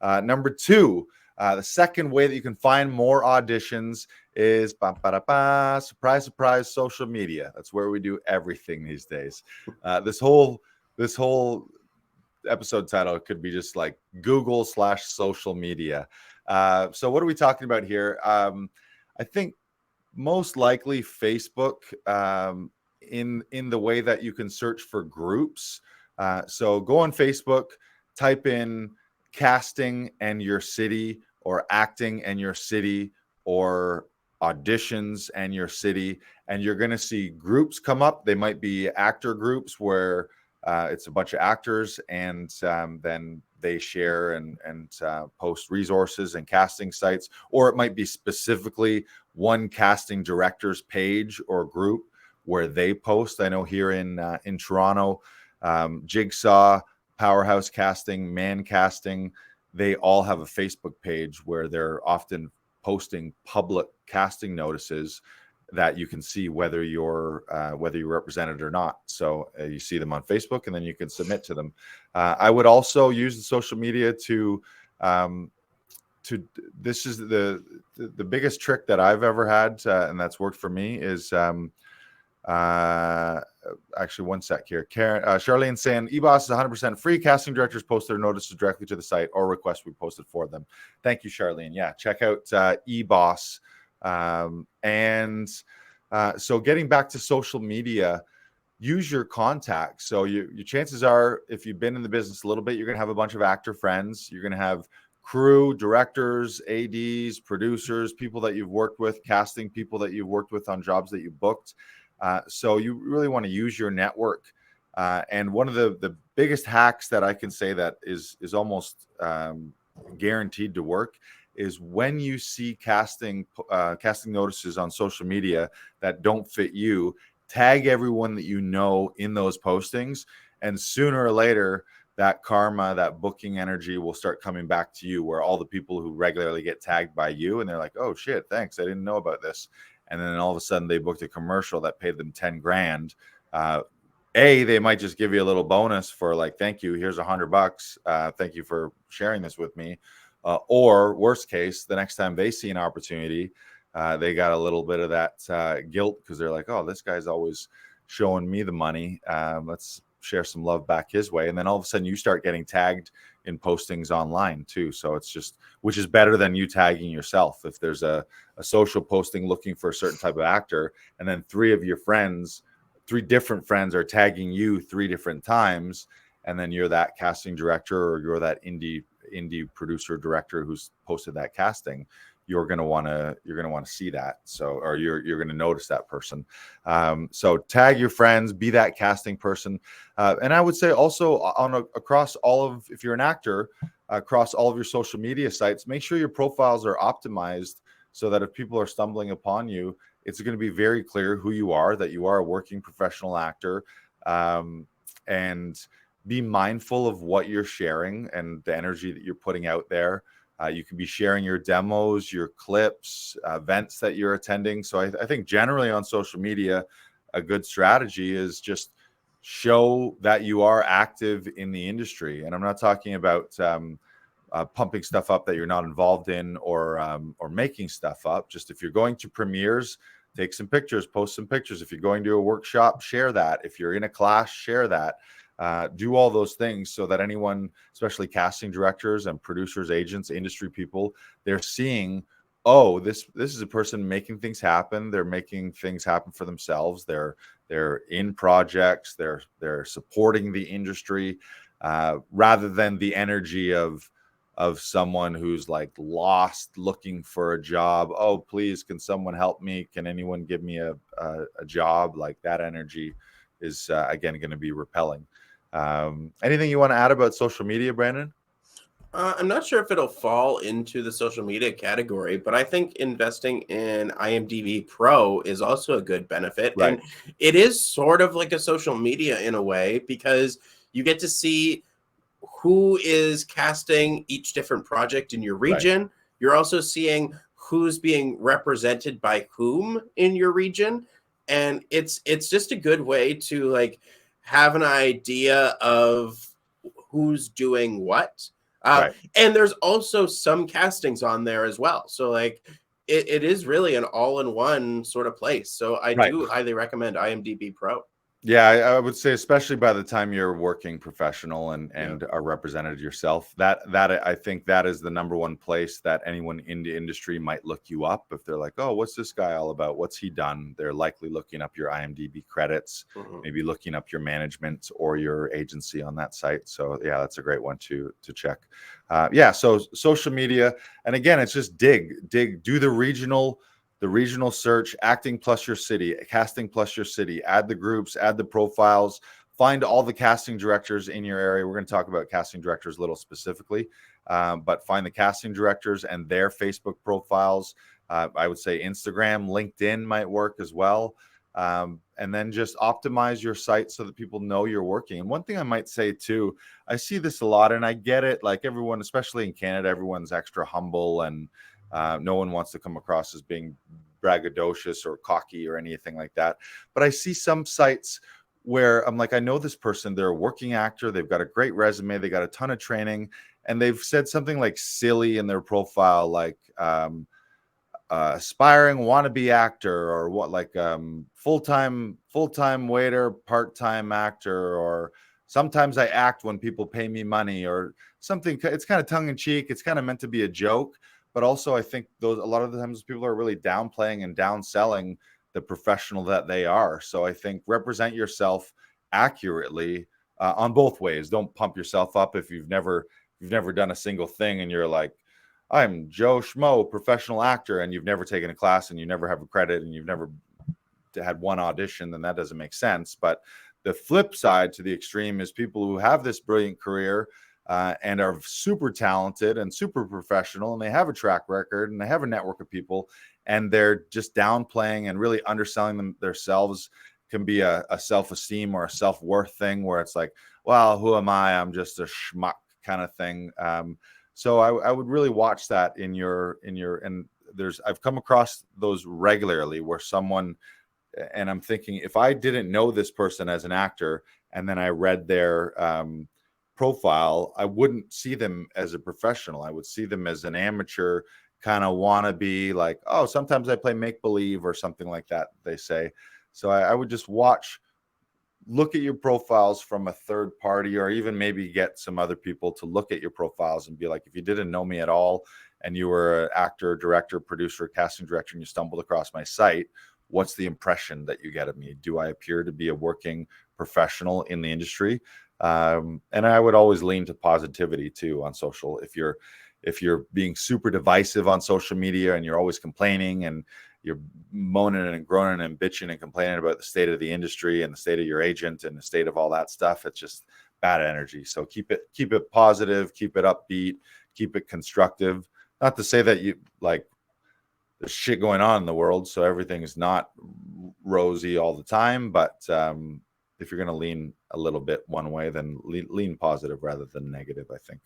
Number two, the second way that you can find more auditions is surprise, surprise, social media. That's where we do everything these days. This whole episode title could be just like Google/social media. So what are we talking about here? I think most likely Facebook, in the way that you can search for groups. So go on Facebook, type in casting and your city, or acting and your city, or auditions and your city, and you're going to see groups come up. They might be actor groups where it's a bunch of actors, and then they share and post resources and casting sites, or it might be specifically one casting director's page or group where they post. I know here in Toronto, Jigsaw, Powerhouse Casting, Man Casting, they all have a Facebook page where they're often posting public casting notices that you can see whether you're represented or not. So you see them on Facebook, and then you can submit to them. I would also use the social media to this is the biggest trick that I've ever had, and that's worked for me, is actually, one sec here. Charlene saying eBoss is 100% free. Casting directors post their notices directly to the site or request we post it for them. Thank you, Charlene. Yeah, check out eBoss. So getting back to social media, use your contacts. So your chances are, if you've been in the business a little bit, you're going to have a bunch of actor friends. You're going to have crew, directors, ADs, producers, people that you've worked with, casting people that you've worked with on jobs that you booked. So you really want to use your network. And one of the biggest hacks that I can say that is almost guaranteed to work is when you see casting notices on social media that don't fit you, tag everyone that you know in those postings, and sooner or later that karma, that booking energy will start coming back to you, where all the people who regularly get tagged by you, and they're like, oh shit, thanks, I didn't know about this. And then all of a sudden they booked a commercial that paid them 10 grand. They might just give you a little bonus for like, thank you, here's $100. Thank you for sharing this with me. Or worst case, the next time they see an opportunity, they got a little bit of that guilt, because they're like, oh, this guy's always showing me the money. Let's share some love back his way. And then all of a sudden you start getting tagged in postings online too. So it's just, which is better than you tagging yourself. If there's a social posting looking for a certain type of actor, and then three different friends are tagging you 3 different times, and then you're that casting director, or you're that indie producer director who's posted that casting, you're going to want to see that. So, or you're going to notice that person. So tag your friends, be that casting person. And I would say also across all of, if you're an actor, across all of your social media sites, make sure your profiles are optimized so that if people are stumbling upon you, it's going to be very clear who you are, that you are a working professional actor. And be mindful of what you're sharing and the energy that you're putting out there. You can be sharing your demos, your clips, events that you're attending. So I think generally on social media, a good strategy is just show that you are active in the industry. And I'm not talking about pumping stuff up that you're not involved in, or making stuff up. Just if you're going to premieres, take some pictures, post some pictures. If you're going to a workshop, share that. If you're in a class, share that. Do all those things so that anyone, especially casting directors and producers, agents, industry people, they're seeing, oh, this is a person making things happen. They're making things happen for themselves. They're in projects. They're supporting the industry, rather than the energy of someone who's like lost looking for a job. Oh, please, can someone help me? Can anyone give me a job? Like, that energy is again going to be repelling. Anything you want to add about social media, Brandon? I'm not sure if it'll fall into the social media category, but I think investing in IMDb Pro is also a good benefit. Right. And it is sort of like a social media in a way, because you get to see who is casting each different project in your region. Right. You're also seeing who's being represented by whom in your region. And it's just a good way to like have an idea of who's doing what. Right. And there's also some castings on there as well. So like it is really an all-in-one sort of place. So I Right. do highly recommend IMDb Pro. Yeah, I would say, especially by the time you're working professional and Yeah. are represented yourself, that I think that is the number one place that anyone in the industry might look you up. If they're like, oh, what's this guy all about? What's he done? They're likely looking up your IMDb credits, maybe looking up your management or your agency on that site. So yeah, that's a great one to check. Yeah, so social media, and again, it's just do the regional search, acting plus your city, casting plus your city, add the groups, add the profiles, find all the casting directors in your area. We're going to talk about casting directors a little specifically, but find the casting directors and their Facebook profiles. I would say Instagram, LinkedIn might work as well. And then just optimize your site so that people know you're working. And one thing I might say too, I see this a lot, and I get it. Like everyone, especially in Canada, everyone's extra humble, and no one wants to come across as being braggadocious or cocky or anything like that. But I see some sites where I'm like, I know this person, they're a working actor, they've got a great resume, they got a ton of training, and they've said something like silly in their profile, like aspiring wannabe actor, or what, like full-time waiter, part-time actor, or sometimes I act when people pay me money, or something. It's kind of tongue-in-cheek, it's kind of meant to be a joke, but also I think those, a lot of the times people are really downplaying and downselling the professional that they are. So I think represent yourself accurately on both ways. Don't pump yourself up if you've never done a single thing and you're like, I'm Joe Schmo, professional actor, and you've never taken a class and you never have a credit and you've never had one audition, then that doesn't make sense. But the flip side to the extreme is people who have this brilliant career and are super talented and super professional, and they have a track record and they have a network of people, and they're just downplaying and really underselling themselves. Can be a self-esteem or a self-worth thing where it's like, well, who am I? I'm just a schmuck kind of thing. So I would really watch that in your, and I've come across those regularly where someone, and I'm thinking, if I didn't know this person as an actor and then I read their profile, I wouldn't see them as a professional. I would see them as an amateur kind of wannabe, like, oh, sometimes I play make believe or something like that, they say. So I would just look at your profiles from a third party, or even maybe get some other people to look at your profiles and be like, if you didn't know me at all and you were an actor, director, producer, casting director, and you stumbled across my site, what's the impression that you get of me? Do I appear to be a working professional in the industry? And I would always lean to positivity too on social. If you're being super divisive on social media and you're always complaining and you're moaning and groaning and bitching and complaining about the state of the industry and the state of your agent and the state of all that stuff, it's just bad energy. So keep it positive, keep it upbeat, keep it constructive. Not to say that you like there's shit going on in the world, so everything is not rosy all the time, but if you're going to lean a little bit one way, then lean positive rather than negative, I think.